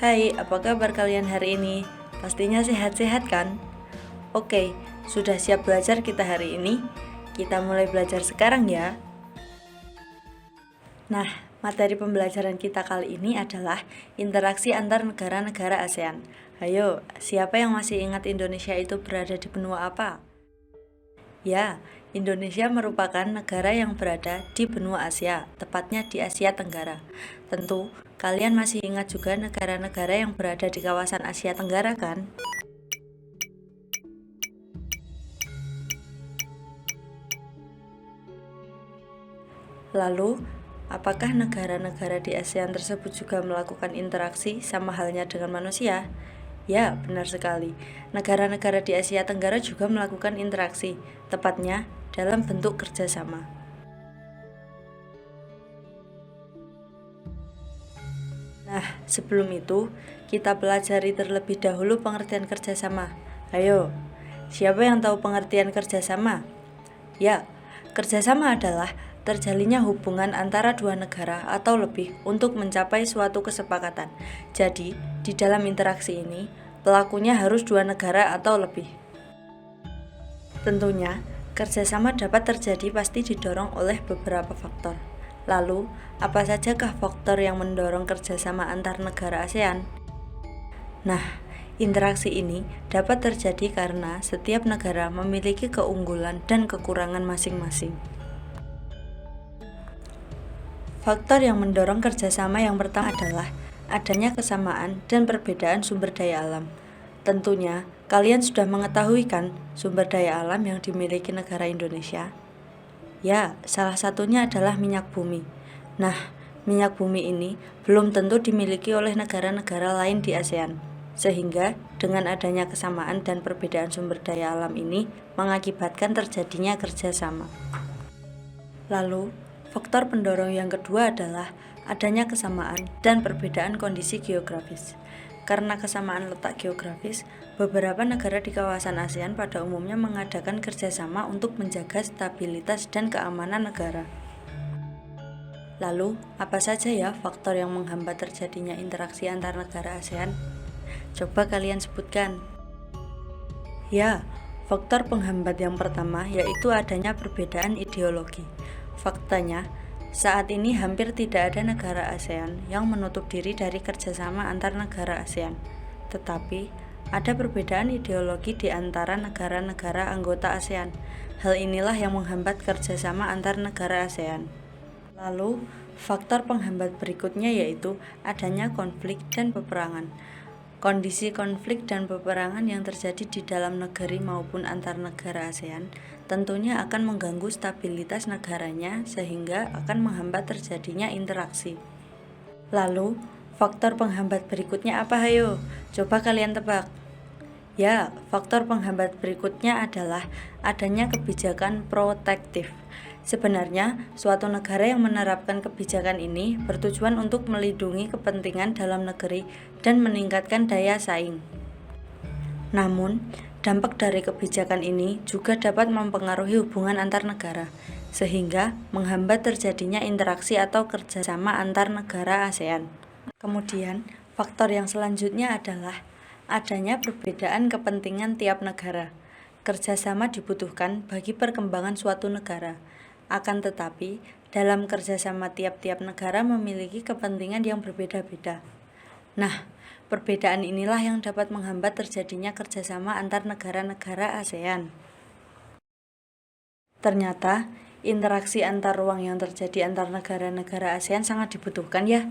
Hai, apa kabar kalian hari ini? Pastinya sehat-sehat kan? Oke, sudah siap belajar kita hari ini? Kita mulai belajar sekarang ya. Nah, materi pembelajaran kita kali ini adalah interaksi antar negara-negara ASEAN. Ayo, siapa yang masih ingat Indonesia itu berada di benua apa? Ya, Indonesia merupakan negara yang berada di benua Asia, tepatnya di Asia Tenggara. Tentu, kalian masih ingat juga negara-negara yang berada di kawasan Asia Tenggara kan? Lalu, apakah negara-negara di ASEAN tersebut juga melakukan interaksi sama halnya dengan manusia? Ya, benar sekali. Negara-negara di Asia Tenggara juga melakukan interaksi, tepatnya dalam bentuk kerjasama. Nah, sebelum itu, kita pelajari terlebih dahulu pengertian kerjasama. Ayo, siapa yang tahu pengertian kerjasama? Ya, kerjasama adalah terjalinnya hubungan antara dua negara atau lebih untuk mencapai suatu kesepakatan. Jadi, di dalam interaksi ini, pelakunya harus dua negara atau lebih. Tentunya, kerjasama dapat terjadi pasti didorong oleh beberapa faktor. Lalu, apa sajakah faktor yang mendorong kerjasama antar negara ASEAN? Nah, interaksi ini dapat terjadi karena setiap negara memiliki keunggulan dan kekurangan masing-masing. Faktor yang mendorong kerjasama yang pertama adalah adanya kesamaan dan perbedaan sumber daya alam. Tentunya, kalian sudah mengetahui kan sumber daya alam yang dimiliki negara Indonesia? Ya, salah satunya adalah minyak bumi. Nah, minyak bumi ini belum tentu dimiliki oleh negara-negara lain di ASEAN. Sehingga, dengan adanya kesamaan dan perbedaan sumber daya alam ini mengakibatkan terjadinya kerjasama. Lalu, faktor pendorong yang kedua adalah adanya kesamaan dan perbedaan kondisi geografis. Karena kesamaan letak geografis, beberapa negara di kawasan ASEAN pada umumnya mengadakan kerjasama untuk menjaga stabilitas dan keamanan negara. Lalu, apa saja ya faktor yang menghambat terjadinya interaksi antar negara ASEAN? Coba kalian sebutkan. Ya, faktor penghambat yang pertama yaitu adanya perbedaan ideologi. Faktanya, saat ini hampir tidak ada negara ASEAN yang menutup diri dari kerjasama antar negara ASEAN. Tetapi, ada perbedaan ideologi di antara negara-negara anggota ASEAN. Hal inilah yang menghambat kerjasama antar negara ASEAN. Lalu, faktor penghambat berikutnya yaitu adanya konflik dan peperangan. Kondisi konflik dan peperangan yang terjadi di dalam negeri maupun antar negara ASEAN tentunya akan mengganggu stabilitas negaranya sehingga akan menghambat terjadinya interaksi. Lalu, faktor penghambat berikutnya apa hayo? Coba kalian tebak. Ya, faktor penghambat berikutnya adalah adanya kebijakan protektif. Sebenarnya, suatu negara yang menerapkan kebijakan ini bertujuan untuk melindungi kepentingan dalam negeri dan meningkatkan daya saing. Namun, dampak dari kebijakan ini juga dapat mempengaruhi hubungan antar negara, sehingga menghambat terjadinya interaksi atau kerjasama antar negara ASEAN. Kemudian, faktor yang selanjutnya adalah adanya perbedaan kepentingan tiap negara. Kerjasama dibutuhkan bagi perkembangan suatu negara. Akan tetapi, dalam kerjasama tiap-tiap negara memiliki kepentingan yang berbeda-beda. Nah, perbedaan inilah yang dapat menghambat terjadinya kerjasama antar negara-negara ASEAN. Ternyata, interaksi antar ruang yang terjadi antar negara-negara ASEAN sangat dibutuhkan ya.